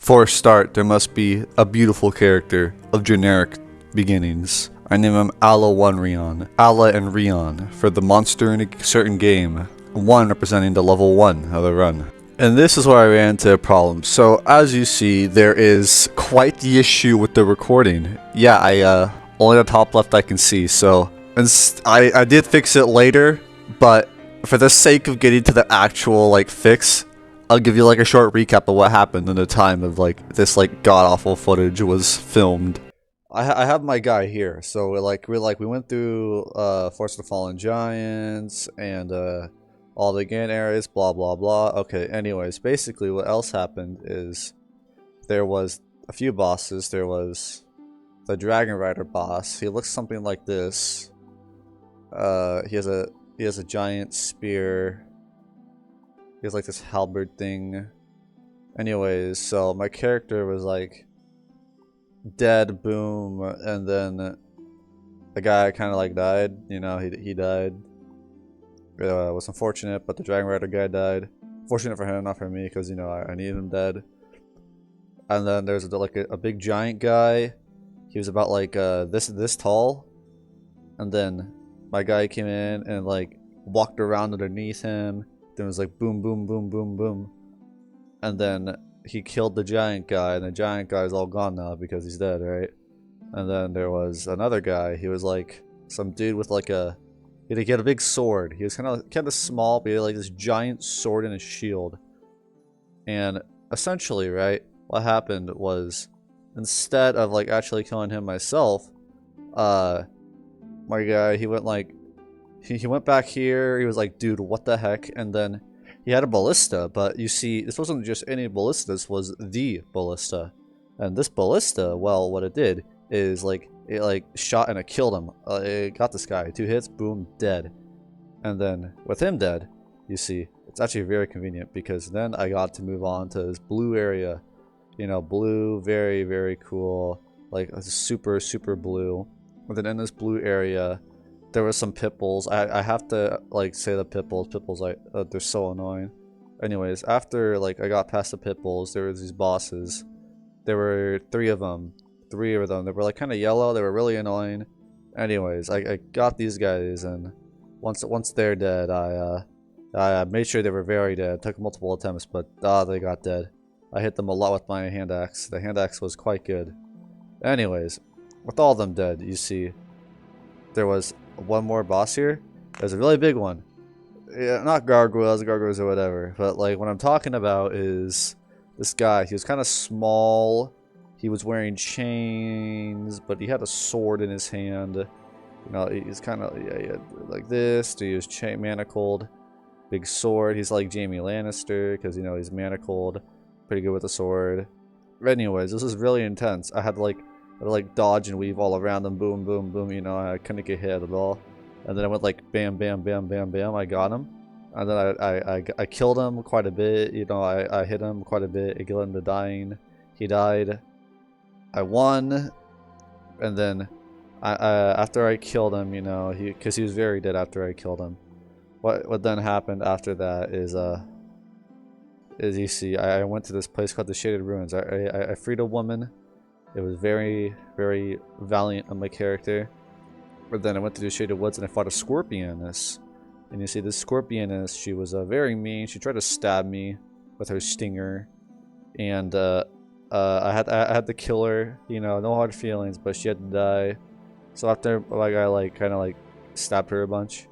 For a start, there must be a beautiful character of generic beginnings. I name him Alla1 Rion, Alla and Rion, for the monster in a certain game, 1 representing the level 1 of the run. And this is where I ran into a problem. So as you see, there is quite the issue with the recording. Yeah, only the top left I can see, so I did fix it later, but for the sake of getting to the actual like fix, I'll give you like a short recap of what happened in the time of like this like god awful footage was filmed. I have my guy here, so we went through Force of the Fallen Giants and all the Gan areas, blah blah blah. Okay, anyways, basically what else happened is there was a few bosses. There was the Dragon Rider boss. He looks something like this. He has a giant spear. He has like this halberd thing. Anyways, so my character was like dead, boom, and then the guy kind of like died. You know, he died. It was unfortunate, but the Dragon Rider guy died. Fortunate for him, not for me, because you know I needed him dead. And then there's like a big giant guy. He was about like this tall, and then my guy came in and like walked around underneath him. Then it was like boom, boom, boom, boom, boom, and then he killed the giant guy, and the giant guy is all gone now because he's dead, right? And then there was another guy. He was like some dude with like he had a big sword. He was kind of small, but he had like this giant sword and a shield. And essentially, right, what happened was instead of like actually killing him myself, my guy, he went like he went back here. He was like, dude, what the heck? And then he had a ballista, but you see, this wasn't just any ballista. This was the ballista, and this ballista, well, what it did is like it like shot and it killed him. It got this guy 2 hits, boom, dead. And then with him dead, you see, it's actually very convenient because then I got to move on to this blue area. You know, blue, very very cool, like super super blue. And then in this blue area, there were some pit bulls. I have to like say the pit bulls. Pit bulls, like they're so annoying. Anyways, after like I got past the pit bulls, there was these bosses. There were 3 of them. 3 of them. They were like kind of yellow. They were really annoying. Anyways, I got these guys, and once they're dead, I made sure they were very dead. It took multiple attempts, but they got dead. I hit them a lot with my hand axe. The hand axe was quite good. Anyways, with all of them dead, you see, there was one more boss here. There's a really big one. Yeah, not gargoyles or whatever, but like what I'm talking about is this guy. He was kind of small. He was wearing chains, but he had a sword in his hand. You know, he's kind of like this. He was chain manacled, big sword. He's like Jaime Lannister because you know he's manacled, pretty good with the sword. Anyways, this is really intense. I had to like dodge and weave all around them, boom, boom, boom. You know, I couldn't get hit at all. And then I went like bam, bam, bam, bam, bam. I got him, and then I killed him quite a bit. You know, I hit him quite a bit. I killed him to dying. He died. I won, and then after I killed him, you know, because he was very dead after I killed him. What then happened after that is you see, I went to this place called the Shaded Ruins. I freed a woman. It was very, very valiant of my character. But then I went to the Shaded Woods and I fought a Scorpioness. And you see, this Scorpioness, she was very mean. She tried to stab me with her stinger. And I had to kill her. You know, no hard feelings, but she had to die. So after like I kind of stabbed her a bunch,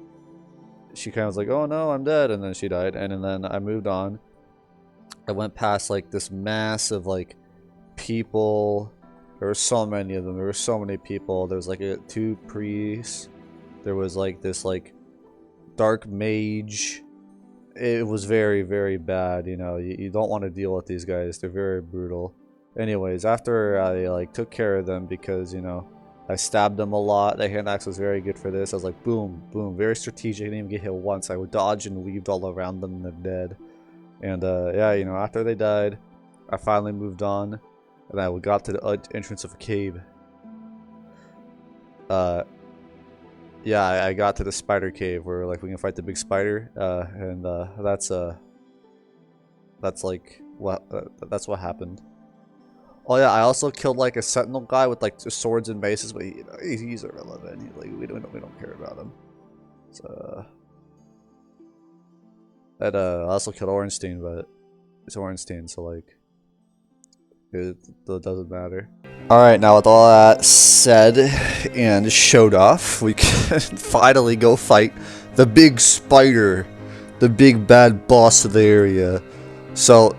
she kind of was like, oh no, I'm dead. And then she died. And then I moved on. I went past like this mass of like people. There were so many of them. There were so many people. There was like 2 priests. There was like this like dark mage. It was very very bad. You know, you don't want to deal with these guys. They're very brutal. Anyways, after I like took care of them because you know I stabbed them a lot. The hand axe was very good for this. I was like boom boom, very strategic. I didn't even get hit once. I would dodge and weaved all around them and they're dead. And yeah, you know, after they died, I finally moved on. And I got to the entrance of a cave. Yeah, I got to the spider cave where like we can fight the big spider. That's like what that's what happened. Oh yeah, I also killed like a sentinel guy with like swords and maces, but he's irrelevant. We don't care about him. So, I also killed Ornstein, but it's Ornstein, so like it doesn't matter. All right, now with all that said and showed off, we can finally go fight the big spider, the big bad boss of the area. So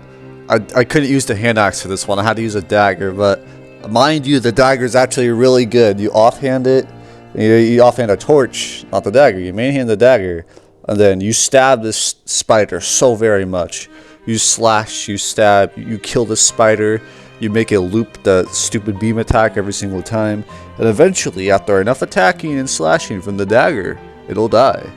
I couldn't use the hand axe for this one. I had to use a dagger, but mind you, the dagger is actually really good. You offhand it, you offhand a torch, not the dagger. You mainhand the dagger, and then you stab this spider so very much. You slash, you stab, you kill the spider. You make it loop the stupid beam attack every single time, and eventually, after enough attacking and slashing from the dagger, it'll die.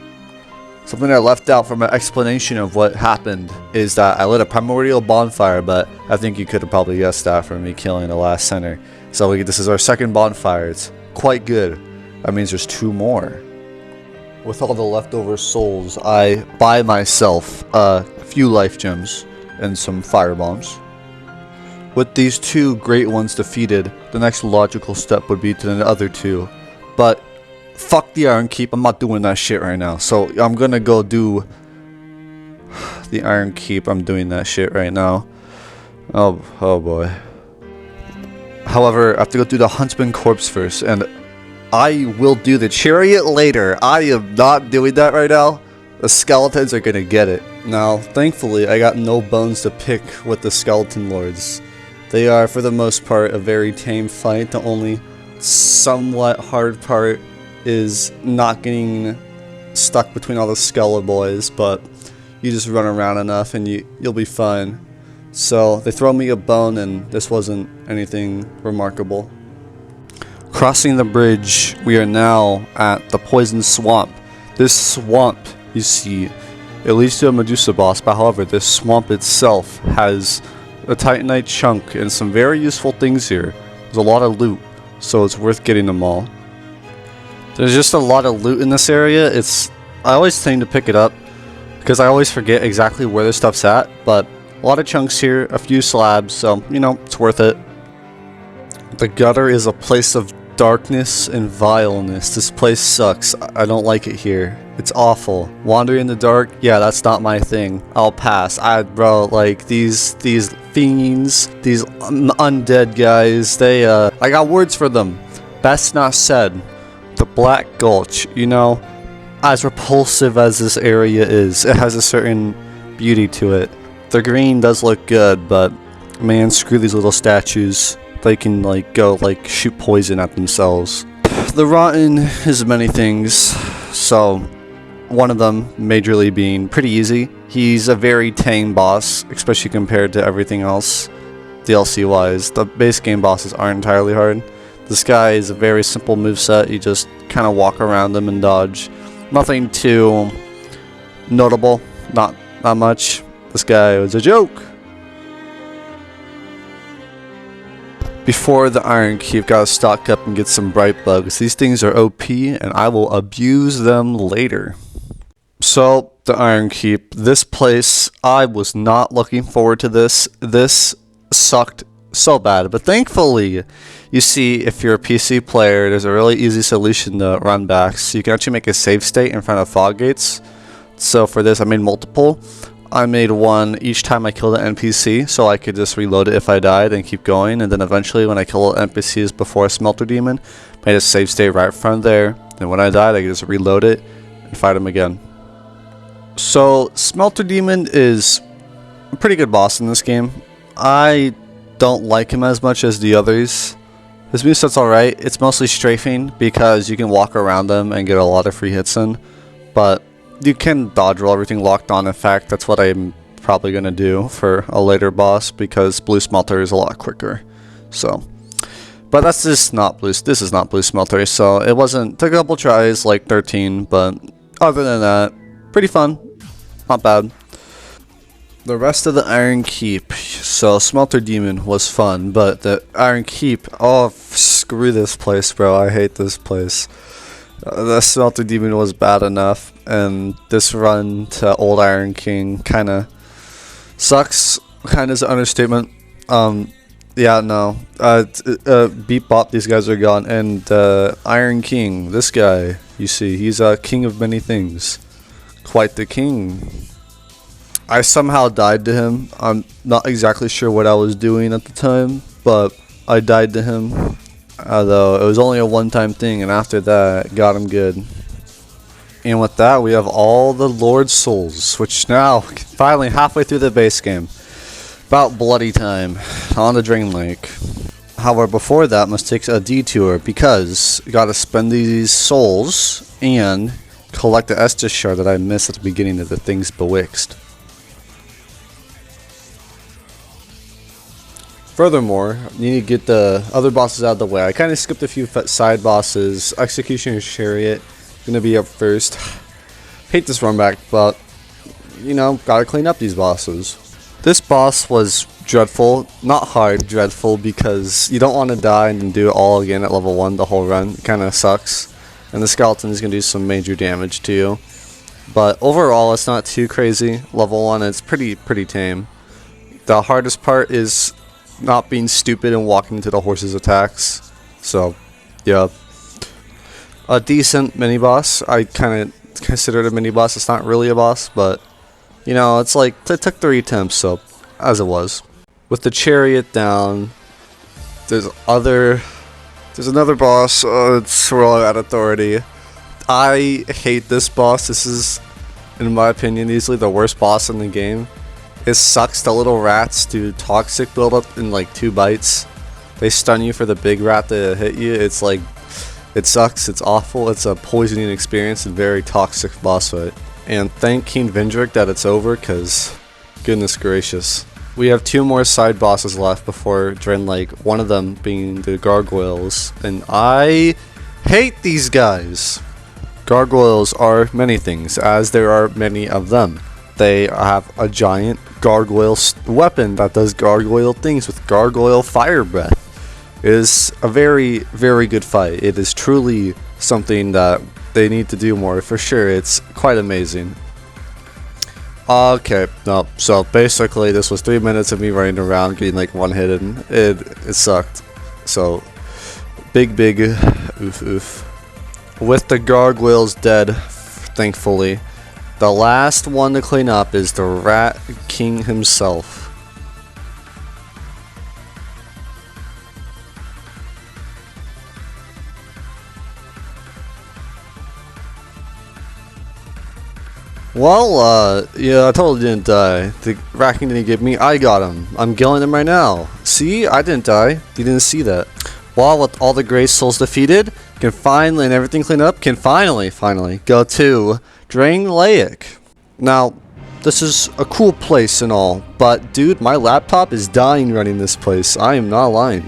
Something I left out from an explanation of what happened is that I lit a primordial bonfire, but I think you could have probably guessed that from me killing the last center. So this is our second bonfire. It's quite good. That means there's 2 more. With all the leftover souls, I buy myself a few life gems and some fire bombs. With these 2 great ones defeated, the next logical step would be to the other 2. But fuck the Iron Keep, I'm not doing that shit right now. So I'm gonna go do the Iron Keep. I'm doing that shit right now. Oh boy. However, I have to go do the Huntsman Corpse first, and I will do the Chariot later. I am not doing that right now. The skeletons are gonna get it. Now, thankfully, I got no bones to pick with the Skeleton Lords. They are, for the most part, a very tame fight. The only somewhat hard part is not getting stuck between all the Skeleton boys, but you just run around enough and you'll be fine. So they throw me a bone, and this wasn't anything remarkable. Crossing the bridge, we are now at the Poison Swamp. This swamp, you see, it leads to a Medusa boss, but however, this swamp itself has a Titanite chunk and some very useful things here. There's a lot of loot, so it's worth getting them all. There's just a lot of loot in this area. I always tend to pick it up because I always forget exactly where this stuff's at, but a lot of chunks here, a few slabs, so you know, it's worth it. The gutter is a place of darkness and vileness. This place sucks. I don't like it here. It's awful. Wandering in the dark, yeah, that's not my thing. I'll pass. Bro, like these fiends, these undead guys, I got words for them. Best not said. The Black Gulch, you know, as repulsive as this area is, it has a certain beauty to it. The green does look good, but man, screw these little statues. They can go shoot poison at themselves. The Rotten is many things, so one of them majorly being pretty easy. He's a very tame boss, especially compared to everything else DLC wise. The base game bosses aren't entirely hard. This guy is a very simple moveset. You just kind of walk around them and dodge. Nothing too notable, not much. This guy was a joke. Before the Iron Keep, gotta stock up and get some Bright Bugs. These things are OP, and I will abuse them later. So, the Iron Keep. This place, I was not looking forward to this. This sucked so bad, but thankfully, you see, if you're a PC player, there's a really easy solution to run back. So you can actually make a save state in front of fog gates. So for this, I made multiple. I made one each time I killed an NPC, so I could just reload it if I died and keep going. And then eventually, when I kill NPCs before a Smelter Demon, made a save state right in front of there. And when I died, I could just reload it and fight him again. So Smelter Demon is a pretty good boss in this game. I don't like him as much as the others. His moveset's alright. It's mostly strafing because you can walk around them and get a lot of free hits in. But you can dodge roll everything locked on. In fact, that's what I'm probably going to do for a later boss because Blue Smelter is a lot quicker. So, but that's just not Blue. This is not Blue Smelter, so it wasn't. Took a couple tries, like 13, but other than that, pretty fun. Not bad. The rest of the Iron Keep. So Smelter Demon was fun, but the Iron Keep, oh screw this place, bro. I hate this place. The Smelter Demon was bad enough, and this run to Old Iron King kinda sucks. Kinda is an understatement. Yeah, no. Beat Bop, these guys are gone. And Iron King, this guy, you see, he's a king of many things. Quite the king. I somehow died to him. I'm not exactly sure what I was doing at the time, but I died to him. Although it was only a one-time thing, and after that, got him good. And with that, we have all the Lord Souls, which now, finally halfway through the base game. About bloody time on the Drain Lake. However, before that, must take a detour because you gotta spend these souls and collect the Estus shard that I missed at the beginning of the Things Bewixt. Furthermore, you need to get the other bosses out of the way. I kind of skipped a few side bosses. Executioner's Chariot, gonna be up first. Hate this run back, but you know, gotta clean up these bosses. This boss was dreadful, not hard, dreadful, because you don't want to die and then do it all again at level 1 the whole run. It kind of sucks. And the skeleton is gonna do some major damage to you. But overall, it's not too crazy. Level 1, it's pretty tame. The hardest part is not being stupid and walking into the horse's attacks. So, yeah. A decent mini-boss. I kind of consider it a mini-boss. It's not really a boss, but, you know, it's like, it took 3 attempts, so, as it was. With the chariot down, there's another boss. It's Royal at Authority. I hate this boss. This is, in my opinion, easily the worst boss in the game. It sucks. The little rats do toxic buildup in like 2 bites. They stun you for the big rat to hit you. It's like, it sucks. It's awful. It's a poisoning experience and very toxic boss fight. And thank King Vendrick that it's over, cause goodness gracious. We have 2 more side bosses left before Drain Lake. One of them being the gargoyles, and I hate these guys. Gargoyles are many things, as there are many of them. They have a giant gargoyle weapon that does gargoyle things with gargoyle fire breath. It is a very good fight. It is truly something that they need to do more for sure. It's quite amazing. Okay, no, so basically this was 3 minutes of me running around getting like 1 hit and it sucked. So big oof. With the gargoyles dead, thankfully. The last one to clean up is the Rat King himself. Well, yeah, I totally didn't die. The Rat King didn't get me, I got him. I'm killing him right now. See, I didn't die. You didn't see that. Well, with all the Grey Souls defeated, can finally, and everything cleaned up, can finally go to Drain Lake. Now, this is a cool place and all, but dude, my laptop is dying running this place. I am not lying.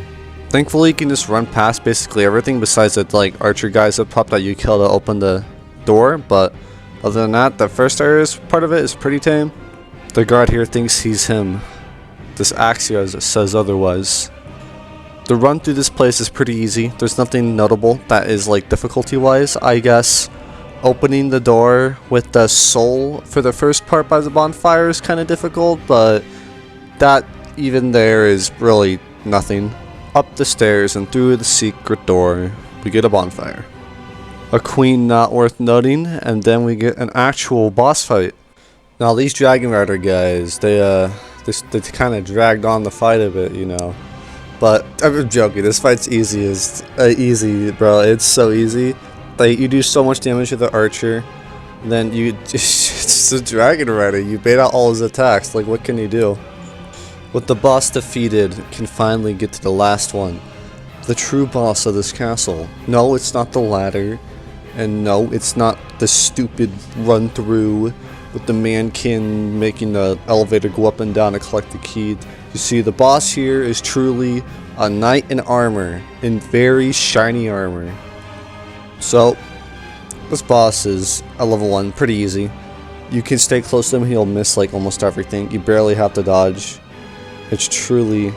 Thankfully, you can just run past basically everything besides the like archer guys up top that you kill to open the door, but other than that, the first area's part of it is pretty tame. The guard here thinks he's him. This Axia says otherwise. The run through this place is pretty easy. There's nothing notable that is like difficulty-wise, I guess. Opening the door with the soul for the first part by the bonfire is kind of difficult, but that even there is really nothing. Up the stairs and through the secret door, we get a bonfire. A queen not worth noting, and then we get an actual boss fight. Now these Dragon Rider guys, they kind of dragged on the fight a bit, you know. But I'm joking. This fight's easy easy, bro. It's so easy. Like, you do so much damage to the archer, then you just a Dragon Rider. You bait out all his attacks. Like, what can you do? With the boss defeated, can finally get to the last one, the true boss of this castle. No, it's not the ladder, and no, it's not the stupid run through with the mankin making the elevator go up and down to collect the key. You see, the boss here is truly a knight in armor, in very shiny armor. So, this boss is a level 1, pretty easy. You can stay close to him, he'll miss like almost everything. You barely have to dodge. It's truly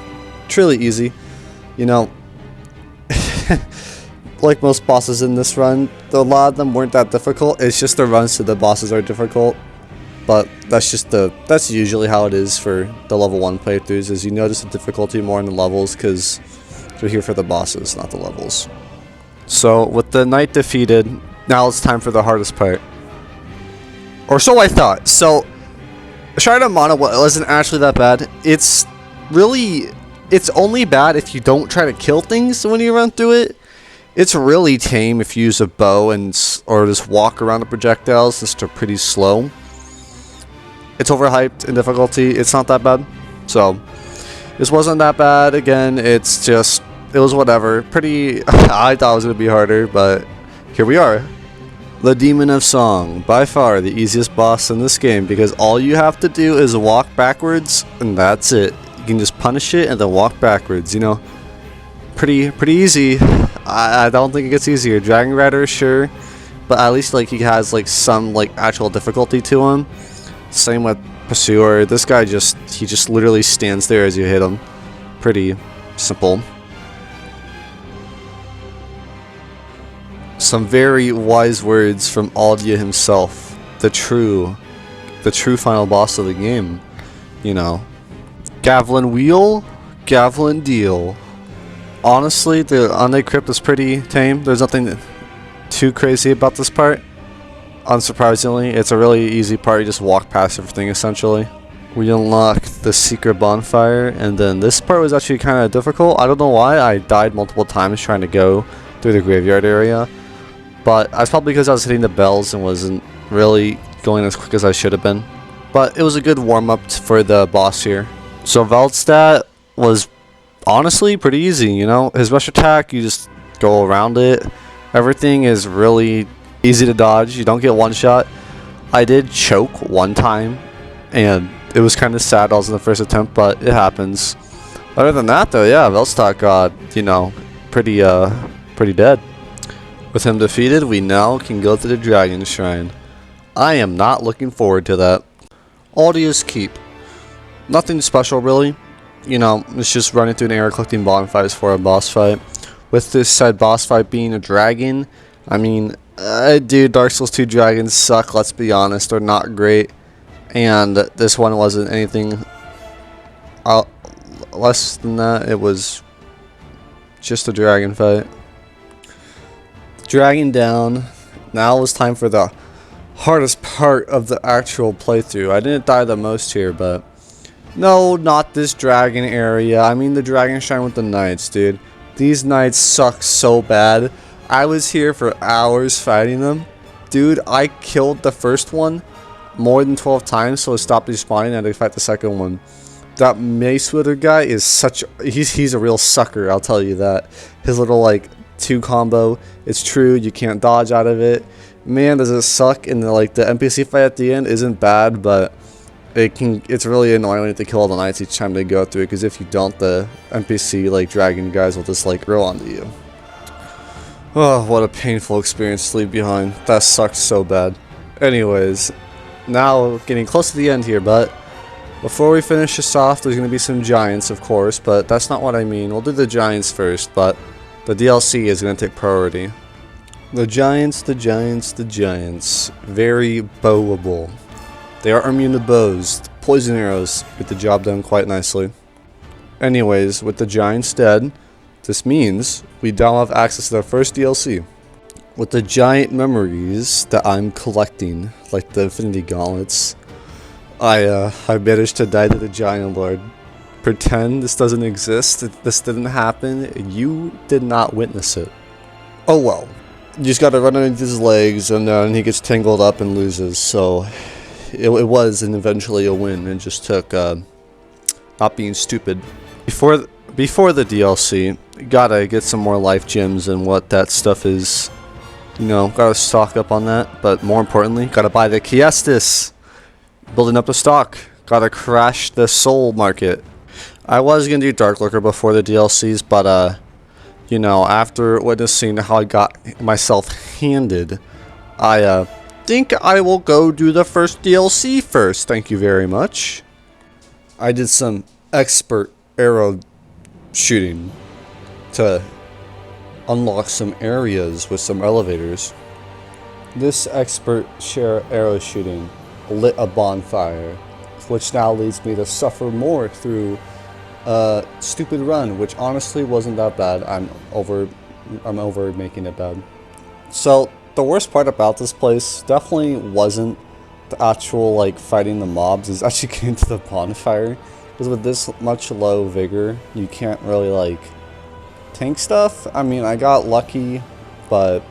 easy. You know, like most bosses in this run, a lot of them weren't that difficult. It's just the runs to the bosses are difficult. but that's usually how it is for the level 1 playthroughs, is you notice the difficulty more in the levels because you're here for the bosses, not the levels. So with the knight defeated, now it's time for the hardest part. Or so I thought. So Shrine of Mana wasn't actually that bad. It's only bad if you don't try to kill things when you run through it. It's really tame if you use a bow or just walk around the projectiles. It's pretty slow. It's overhyped in difficulty. It's not that bad. So this wasn't that bad. Again, it was whatever. I thought it was going to be harder, but here we are. The Demon of Song, by far the easiest boss in this game, because all you have to do is walk backwards, and that's it. You can just punish it and then walk backwards, you know. Pretty easy. I don't think it gets easier. Dragon Rider, sure, but at least like he has like some like actual difficulty to him. Same with Pursuer. This guy he just literally stands there as you hit him. Pretty simple. Some very wise words from Aldia himself, the true final boss of the game. You know, Gavlan Wheel, Gavlan Deal. Honestly, the Undead Crypt is pretty tame. There's nothing too crazy about this part. Unsurprisingly, it's a really easy part. You just walk past everything essentially. We unlock the Secret Bonfire, and then this part was actually kind of difficult. I don't know why. I died multiple times trying to go through the graveyard area. But that's probably because I was hitting the bells and wasn't really going as quick as I should have been. But it was a good warm-up for the boss here. So Veldstat was honestly pretty easy, you know. His rush attack, you just go around it. Everything is really easy to dodge. You don't get one shot. I did choke one time, and it was kind of sad. I was in the first attempt, but it happens. Other than that, though, yeah, Veldstat got, you know, pretty dead. With him defeated, we now can go to the Dragon Shrine. I am not looking forward to that. Aldia's Keep. Nothing special, really. You know, it's just running through an area collecting bonfires for a boss fight. With this said boss fight being a dragon, I mean, dude, Dark Souls 2 dragons suck, let's be honest. They're not great. And this one wasn't anything less than that. It was just a dragon fight. Dragging down. Now it's time for the hardest part of the actual playthrough. I didn't die the most here, but no, not this dragon area. I mean the Dragon Shrine with the knights, dude. These knights suck so bad. I was here for hours fighting them. Dude, I killed the first one more than 12 times, so it stopped respawning and I fight the second one. That Mace Wielder guy is he's a real sucker, I'll tell you that. His little like 2 combo, it's true, you can't dodge out of it. Man, does it suck, and the NPC fight at the end isn't bad, but it's really annoying when you have to kill all the knights each time they go through it, because if you don't, the NPC like dragon guys will just like roll onto you. Oh, what a painful experience to leave behind. That sucked so bad. Anyways, now getting close to the end here, but before we finish this off, there's going to be some giants, of course, but that's not what I mean. We'll do the giants first, but the DLC is going to take priority. The giants, the giants, the giants. Very bowable. They are immune to bows. Poison arrows get the job done quite nicely. Anyways, with the giants dead, this means we now have access to the first DLC. With the giant memories that I'm collecting, like the Infinity Gauntlets, I managed to die to the Giant Lord. Pretend this doesn't exist, this didn't happen, you did not witness it. Oh well. You just gotta run underneath his legs and then he gets tangled up and loses, so it was eventually a win. It just took not being stupid. Before the DLC, gotta get some more life gems and what that stuff is. You know, gotta stock up on that, but more importantly, gotta buy the Kiestis. Building up the stock. Gotta crash the soul market. I was gonna do Dark Lurker before the DLCs, but you know, after witnessing how I got myself handed, I think I will go do the first DLC first. Thank you very much. I did some expert arrow shooting to unlock some areas with some elevators. This expert arrow shooting lit a bonfire, which now leads me to suffer more through a stupid run, which honestly wasn't that bad. I'm over making it bad. So the worst part about this place definitely wasn't the actual like fighting the mobs, is actually getting to the bonfire, because with this much low vigor you can't really like tank stuff. I mean, I got lucky, but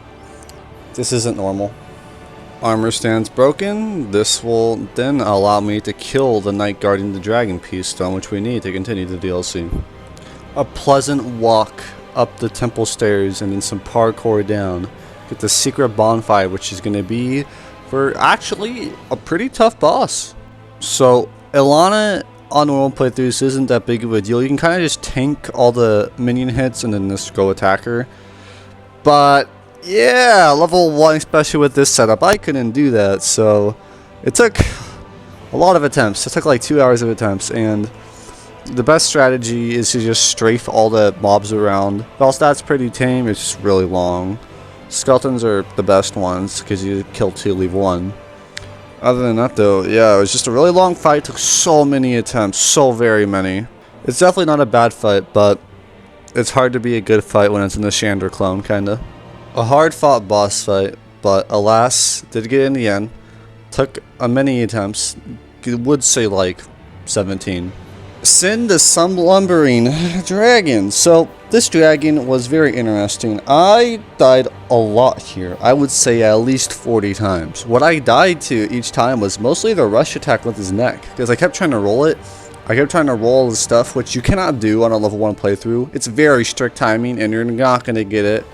this isn't normal. Armor stands broken. This will then allow me to kill the Knight guarding the Dragon Peace Stone, which we need to continue the DLC. A pleasant walk up the temple stairs and then some parkour down. Get the secret bonfire, which is going to be for actually a pretty tough boss. So Ilana on normal playthroughs isn't that big of a deal. You can kind of just tank all the minion hits and then just go attack her. But yeah, level 1, especially with this setup, I couldn't do that. So it took a lot of attempts. It took like 2 hours of attempts, and the best strategy is to just strafe all the mobs around. Whilst that's pretty tame, it's just really long. Skeletons are the best ones because you kill 2, leave 1. Other than that though, yeah, it was just a really long fight. It took so many attempts, so very many. It's definitely not a bad fight, but it's hard to be a good fight when it's in the Chandra clone, kinda. A hard fought boss fight, but alas, did get in the end. Took many attempts, would say like 17. Send to some lumbering dragon. So this dragon was very interesting. I died a lot here. I would say at least 40 times. What I died to each time was mostly the rush attack with his neck, because I kept trying to roll it. I kept trying to roll the stuff, which you cannot do on a level 1 playthrough. It's very strict timing and you're not going to get it.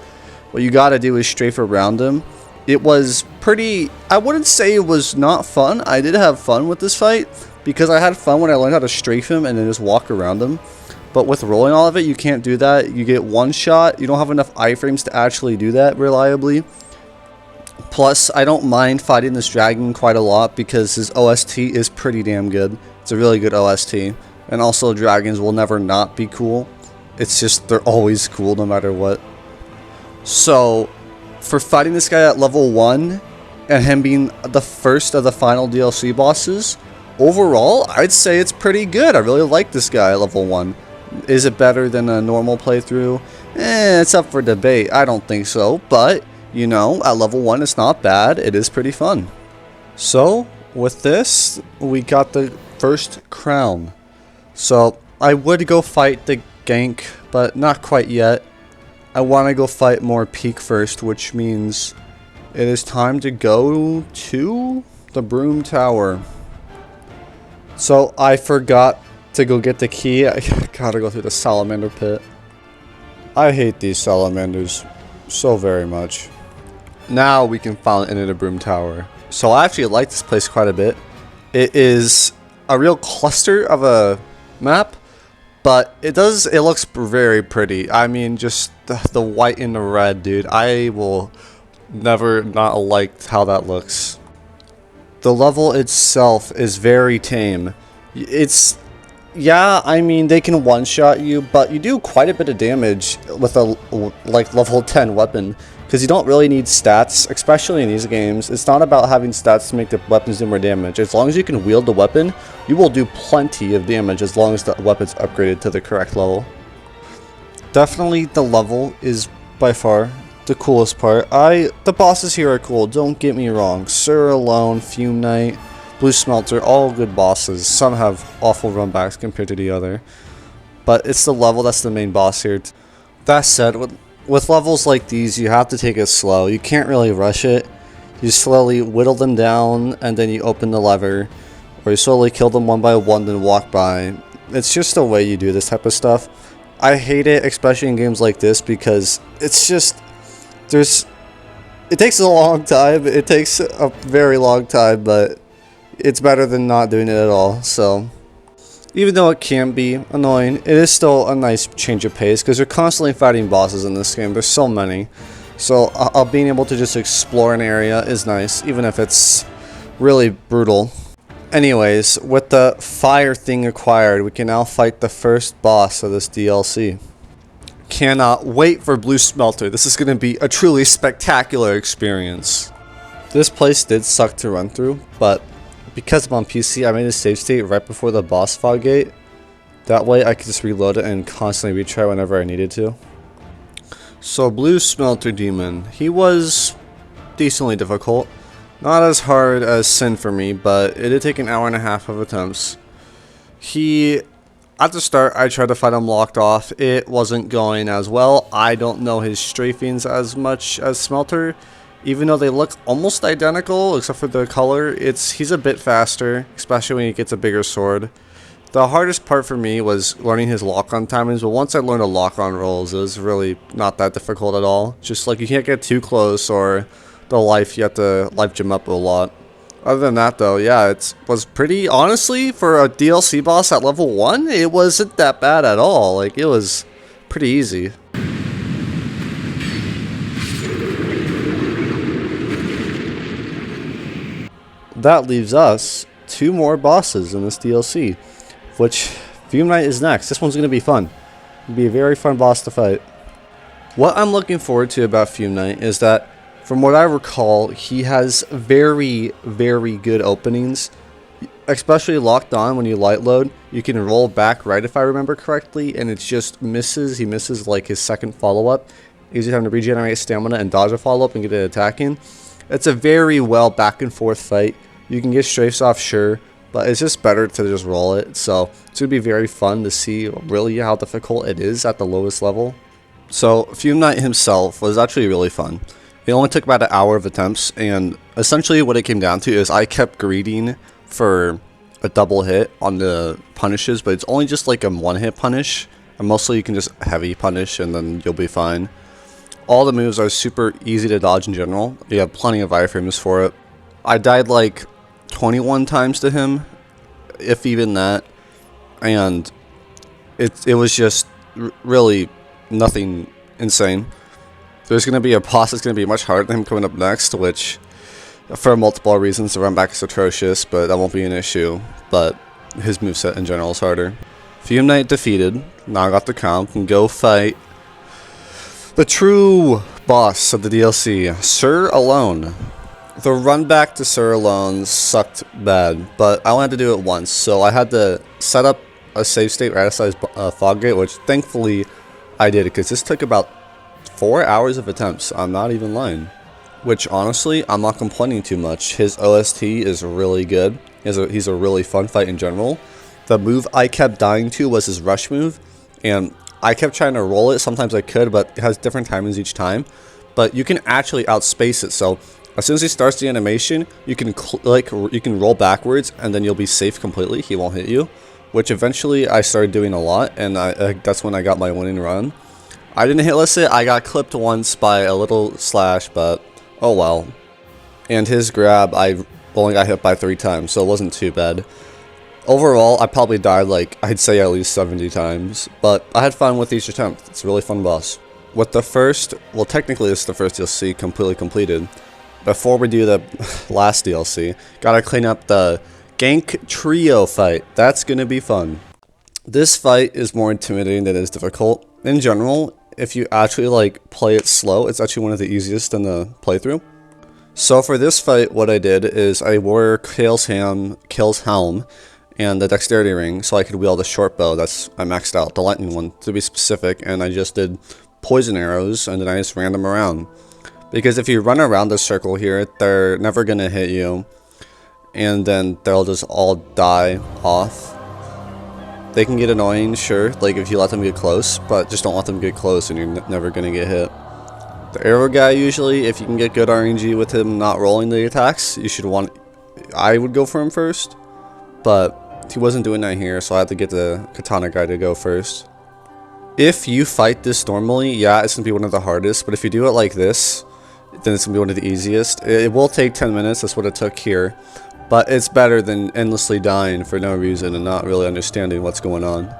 What you gotta do is strafe around him. It was pretty, I wouldn't say it was not fun. I did have fun with this fight, because I had fun when I learned how to strafe him and then just walk around him. But with rolling all of it, you can't do that. You get one shot. You don't have enough iframes to actually do that reliably. Plus, I don't mind fighting this dragon quite a lot because his OST is pretty damn good. It's a really good OST. And also, dragons will never not be cool. It's just, they're always cool no matter what. So, for fighting this guy at level 1, and him being the first of the final DLC bosses, overall, I'd say it's pretty good. I really like this guy at level 1. Is it better than a normal playthrough? It's up for debate. I don't think so, but, you know, at level 1 it's not bad. It is pretty fun. So, with this, we got the first crown. So, I would go fight the gank, but not quite yet. I want to go fight more Peak first, which means it is time to go to the Broom Tower. So I forgot to go get the key. I gotta go through the salamander pit. I hate these salamanders so very much. Now we can finally enter the Broom Tower. So I actually like this place quite a bit. It is a real cluster of a map. But it looks very pretty. I mean, just the white and the red, dude. I will never not like how that looks. The level itself is very tame. It's, yeah, I mean, they can one-shot you, but you do quite a bit of damage with a, like, level 10 weapon. Because you don't really need stats, especially in these games. It's not about having stats to make the weapons do more damage. As long as you can wield the weapon, you will do plenty of damage as long as the weapon's upgraded to the correct level. Definitely the level is by far the coolest part. The bosses here are cool, don't get me wrong. Sir Alone, Fume Knight, Blue Smelter, all good bosses. Some have awful runbacks compared to the other. But it's the level that's the main boss here. That said, with levels like these, you have to take it slow. You can't really rush it. You slowly whittle them down, and then you open the lever. Or you slowly kill them one by one, then walk by. It's just the way you do this type of stuff. I hate it, especially in games like this, because it's just... It takes a long time. It takes a very long time, but it's better than not doing it at all, so... Even though it can be annoying, it is still a nice change of pace because you're constantly fighting bosses in this game. There's so many. So being able to just explore an area is nice, even if it's really brutal. Anyways, with the fire thing acquired, we can now fight the first boss of this DLC. Cannot wait for Blue Smelter. This is going to be a truly spectacular experience. This place did suck to run through, but Because I'm on PC, I made a save state right before the boss fog gate. That way I could just reload it and constantly retry whenever I needed to. So Blue Smelter Demon, he was decently difficult. Not as hard as Sin for me, but it did take an hour and a half of attempts. At the start, I tried to fight him locked off. It wasn't going as well. I don't know his strafings as much as Smelter. Even though they look almost identical, except for the color, he's a bit faster, especially when he gets a bigger sword. The hardest part for me was learning his lock-on timings, but once I learned the lock-on rolls, it was really not that difficult at all. Just like you can't get too close, or you have to life gem up a lot. Other than that though, yeah, it was pretty, honestly, for a DLC boss at level 1, it wasn't that bad at all. Like, it was pretty easy. That leaves us 2 more bosses in this DLC, which Fume Knight is next. This one's going to be fun. It'll be a very fun boss to fight. What I'm looking forward to about Fume Knight is that, from what I recall, he has very, very good openings, especially locked on when you light load. You can roll back right if I remember correctly, and it just misses. He misses like his second follow-up. He's just having to regenerate stamina and dodge a follow-up and get it attacking. It's a very well back and forth fight. You can get strafes off, sure, but it's just better to just roll it. So it's going to be very fun to see really how difficult it is at the lowest level. So Fume Knight himself was actually really fun. It only took about an hour of attempts, and essentially what it came down to is I kept greeting for a double hit on the punishes, but it's only just like a one-hit punish, and mostly you can just heavy punish and then you'll be fine. All the moves are super easy to dodge in general. You have plenty of iframes for it. I died like 21 times to him, if even that, and it was just really nothing insane. There's going to be a boss that's going to be much harder than him coming up next, which, for multiple reasons, the run back is atrocious, but that won't be an issue. But his moveset in general is harder. Fume Knight defeated. Now I got the crown. Can go fight the true boss of the DLC, Sir Alone. The run back to Sir Alone sucked bad, but I only had to do it once, so I had to set up a save state right outside fog gate, which thankfully I did, because this took about 4 hours of attempts. I'm not even lying. Which honestly, I'm not complaining too much. His OST is really good. He's a really fun fight in general. The move I kept dying to was his rush move, and I kept trying to roll it. Sometimes I could, but it has different timings each time. But you can actually outspace it. So as soon as he starts the animation, you can roll backwards, and then you'll be safe completely. He won't hit you, which eventually I started doing a lot, and that's when I got my winning run. I didn't hit list it. I got clipped once by a little slash, but oh well. And his grab, I only got hit by 3 times, so it wasn't too bad. Overall, I probably died like, I'd say at least 70 times, but I had fun with each attempt. It's a really fun boss. With the first, well technically this is the first DLC completely completed. Before we do the last DLC, gotta clean up the Gank Trio fight. That's gonna be fun. This fight is more intimidating than it is difficult. In general, if you actually like play it slow, it's actually one of the easiest in the playthrough. So for this fight, what I did is I wore Kale's helm and the dexterity ring so I could wield a short bow. I maxed out the lightning one to be specific, and I just did poison arrows and then I just ran them around. Because if you run around the circle here, they're never gonna hit you, and then they'll just all die off. They can get annoying, sure, like if you let them get close, but just don't let them get close and you're never gonna get hit. The arrow guy, usually, if you can get good RNG with him not rolling the attacks, I would go for him first, but he wasn't doing that here, so I had to get the katana guy to go first. If you fight this normally, yeah, it's gonna be one of the hardest, but if you do it like this, then it's gonna be one of the easiest. It will take 10 minutes, that's what it took here, but it's better than endlessly dying for no reason and not really understanding what's going on.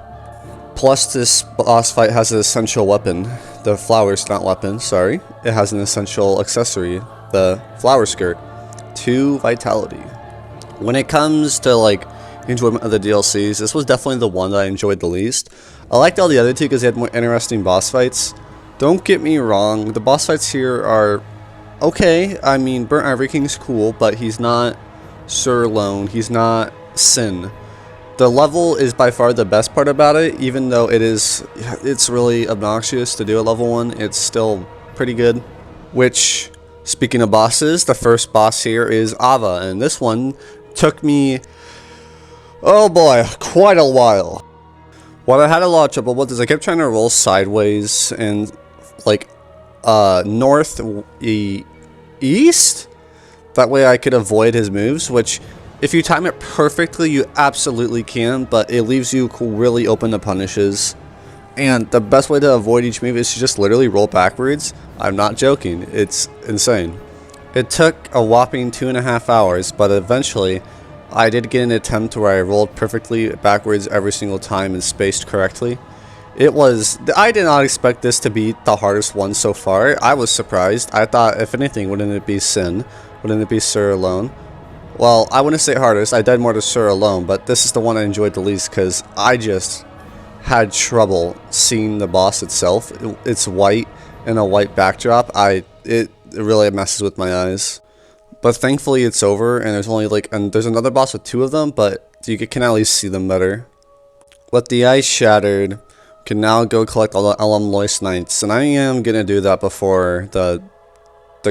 Plus, this boss fight has an essential weapon. The flowers, not weapon, sorry. It has an essential accessory, the flower skirt. 2 vitality. When it comes to like enjoyment of the DLCs, this was definitely the one that I enjoyed the least. I liked all the other 2 because they had more interesting boss fights. Don't get me wrong, the boss fights here are okay. I mean, Burnt Ivory King's cool, but he's not Sir Lone. He's not Sin. The level is by far the best part about it, even though it's really obnoxious to do a level 1, it's still pretty good. Which, speaking of bosses, the first boss here is Ava, and this one took me, oh boy, quite a while. What I had a lot of trouble with is I kept trying to roll sideways and like north east, that way I could avoid his moves, which if you time it perfectly you absolutely can, but it leaves you really open to punishes. And the best way to avoid each move is to just literally roll backwards. I'm not joking, it's insane. It took a whopping 2.5 hours, but eventually I did get an attempt where I rolled perfectly backwards every single time and spaced correctly. I did not expect this to be the hardest one so far. I was surprised. I thought, if anything, wouldn't it be Sin? Wouldn't it be Sir Alone? Well, I wouldn't say hardest. I died more to Sir Alone, but this is the one I enjoyed the least because I just had trouble seeing the boss itself. It's white and a white backdrop. It really messes with my eyes. But thankfully it's over, and there's only there's another boss with 2 of them, but you can at least see them better. With the ice shattered, can now go collect all the Elmlois Knights, and I am gonna do that before the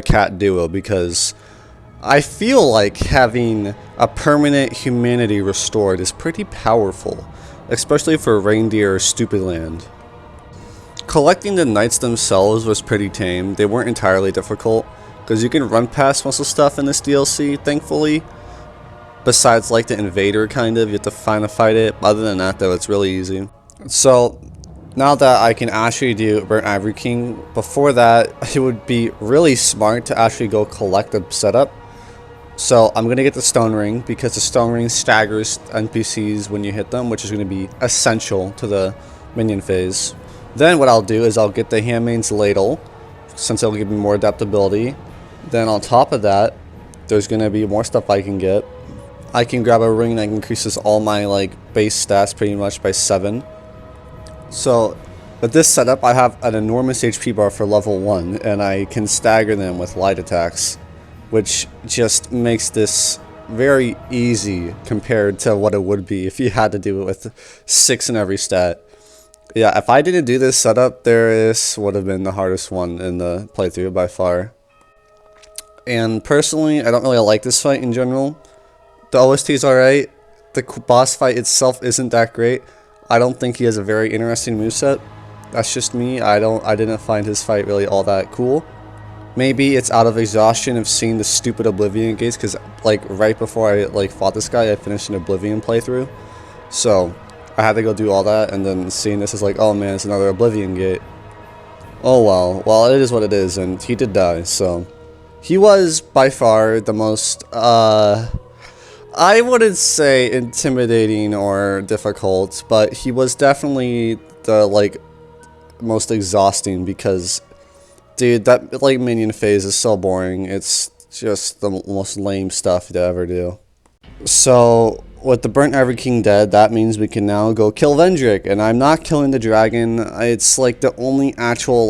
cat duo, because I feel like having a permanent humanity restored is pretty powerful, especially for Reindeer or Stupid Land. Collecting the knights themselves was pretty tame. They weren't entirely difficult, because you can run past most of the stuff in this DLC, thankfully. Besides like the invader kind of, you have to fight it. Other than that though, it's really easy. So now that I can actually do Burnt Ivory King, before that it would be really smart to actually go collect the setup. So I'm going to get the Stone Ring, because the Stone Ring staggers NPCs when you hit them, which is going to be essential to the minion phase. Then what I'll do is I'll get the Handmaid's Ladle, since it'll give me more adaptability. Then on top of that, there's going to be more stuff I can get. I can grab a ring that increases all my base stats pretty much by 7. So with this setup, I have an enormous HP bar for level 1, and I can stagger them with light attacks, which just makes this very easy compared to what it would be if you had to do it with 6 in every stat. Yeah, if I didn't do this setup, this would have been the hardest one in the playthrough by far. And personally, I don't really like this fight in general. The OST is alright. The boss fight itself isn't that great. I don't think he has a very interesting moveset. That's just me. I didn't find his fight really all that cool. Maybe it's out of exhaustion of seeing the stupid Oblivion gates, because right before I fought this guy, I finished an Oblivion playthrough. So I had to go do all that, and then seeing this is oh man, it's another Oblivion gate. Oh well, it is what it is, and he did die, so. He was by far the most, I wouldn't say intimidating or difficult, but he was definitely the, most exhausting, because, dude, that, minion phase is so boring. It's just the most lame stuff to ever do. So, with the Burnt Ivory King dead, that means we can now go kill Vendrick, and I'm not killing the dragon. It's, the only actual,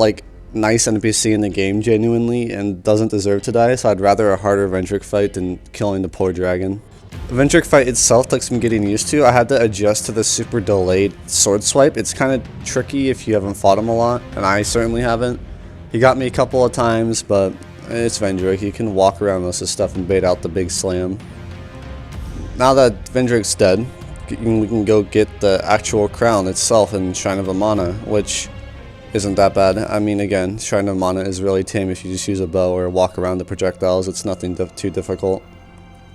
nice NPC in the game, genuinely, and doesn't deserve to die, so I'd rather a harder Vendrick fight than killing the poor dragon. The Vendrick fight itself took some getting used to. I had to adjust to the super delayed sword swipe. It's kind of tricky if you haven't fought him a lot, and I certainly haven't. He got me a couple of times, but it's Vendrick. He can walk around most of the stuff and bait out the big slam. Now that Vendrick's dead, we can go get the actual crown itself in Shrine of Amana, which isn't that bad. I mean, again, Shrine of Mana is really tame if you just use a bow or walk around the projectiles. It's nothing too difficult.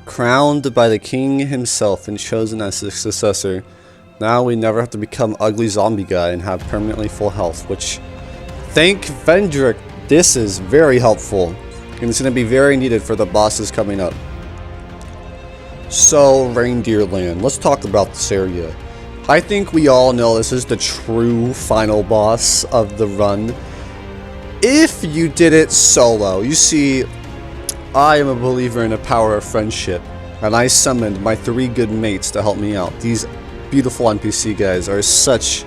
Crowned by the king himself and chosen as his successor, now we never have to become ugly zombie guy and have permanently full health, which, thank Vendrick, this is very helpful. And it's going to be very needed for the bosses coming up. So, Reindeer Land. Let's talk about this area. I think we all know this is the true final boss of the run. If you did it solo, you see, I am a believer in the power of friendship, and I summoned my 3 good mates to help me out. These beautiful NPC guys are such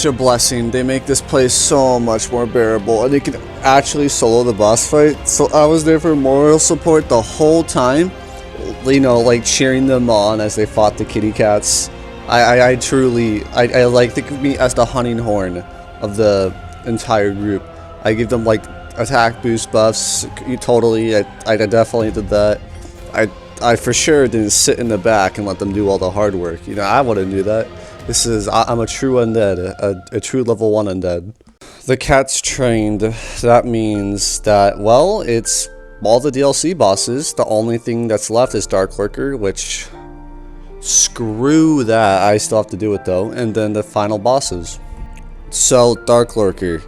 a blessing. They make this place so much more bearable, and they can actually solo the boss fight. So I was there for moral support the whole time, you know, like cheering them on as they fought the kitty cats. I truly, I like think of me as the hunting horn of the entire group. I give them like attack boost buffs. Totally, I definitely did that. I for sure didn't sit in the back and let them do all the hard work. You know, I wouldn't do that. I'm a true undead, a true level 1 undead. The cat's trained. That means that, well, it's all the DLC bosses. The only thing that's left is Dark Lurker, which, screw that, I still have to do it though. And then the final bosses. So, Dark Lurker.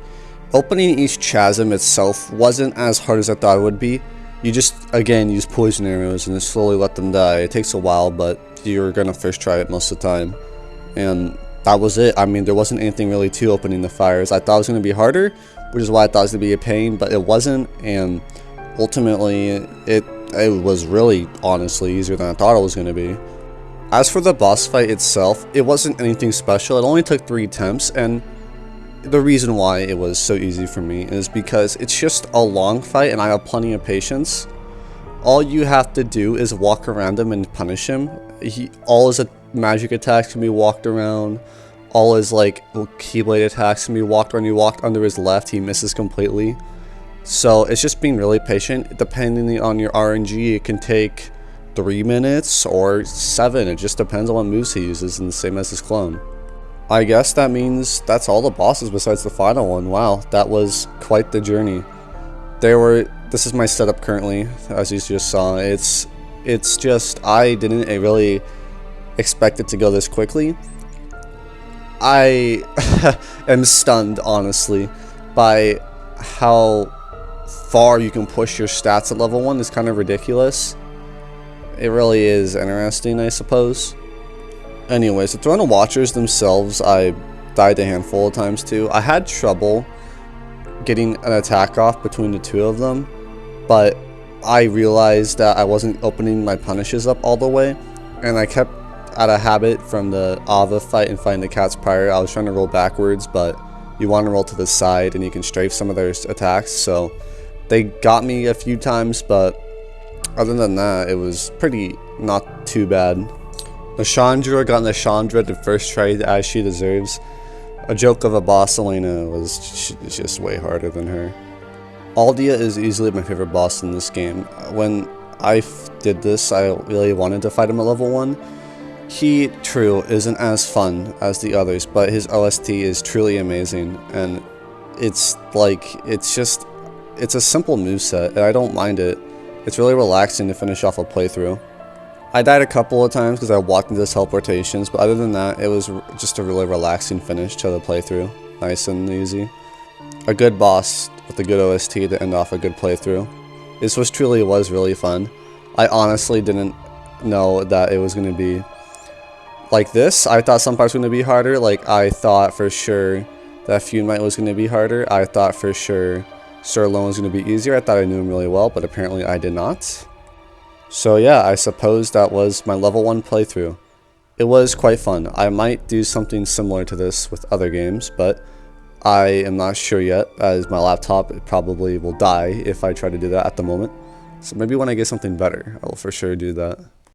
Opening each chasm itself wasn't as hard as I thought it would be. You just, again, use poison arrows and just slowly let them die. It takes a while, but you're gonna first try it most of the time. And that was it. I mean, there wasn't anything really to opening the fires. I thought it was going to be harder, which is why I thought it was going to be a pain, but it wasn't, and ultimately, it was really, honestly, easier than I thought it was going to be. As for the boss fight itself, it wasn't anything special. It only took 3 attempts, and the reason why it was so easy for me is because it's just a long fight, and I have plenty of patience. All you have to do is walk around him and punish him. All his magic attacks can be walked around. All his like keyblade attacks can be walked around. You walked under his left, he misses completely. So it's just being really patient. Depending on your RNG, it can take 3 minutes or 7. It just depends on what moves he uses, and the same as his clone. I guess that means that's all the bosses besides the final one. Wow, that was quite the journey. This is my setup currently, as you just saw. It's just, I didn't really expect it to go this quickly. I am stunned, honestly, by how far you can push your stats at level 1. It's kind of ridiculous. It really is interesting, I suppose. Anyways, the Throne of Watchers themselves, I died a handful of times too. I had trouble getting an attack off between the 2 of them, but I realized that I wasn't opening my punishes up all the way, and I kept out of habit from the Ava fight and fighting the cats prior. I was trying to roll backwards, but you want to roll to the side and you can strafe some of their attacks, so they got me a few times, but other than that, it was pretty not too bad. Nashandra got Nashandra the first try as she deserves. A joke of a boss, Elena, was just way harder than her. Aldia is easily my favorite boss in this game. When I did this, I really wanted to fight him at level 1. He, true, isn't as fun as the others, but his OST is truly amazing, and it's a simple moveset, and I don't mind it. It's really relaxing to finish off a playthrough. I died a couple of times because I walked into teleportations, but other than that, it was just a really relaxing finish to the playthrough. Nice and easy. A good boss with a good OST to end off a good playthrough. This was really fun. I honestly didn't know that it was going to be like this. I thought some parts were going to be harder. Like, I thought for sure that Fume Knight was going to be harder. I thought for sure Sir Lone was going to be easier. I thought I knew him really well, but apparently I did not. So yeah, I suppose that was my level 1 playthrough. It was quite fun. I might do something similar to this with other games, but I am not sure yet, as my laptop probably will die if I try to do that at the moment. So maybe when I get something better, I will for sure do that.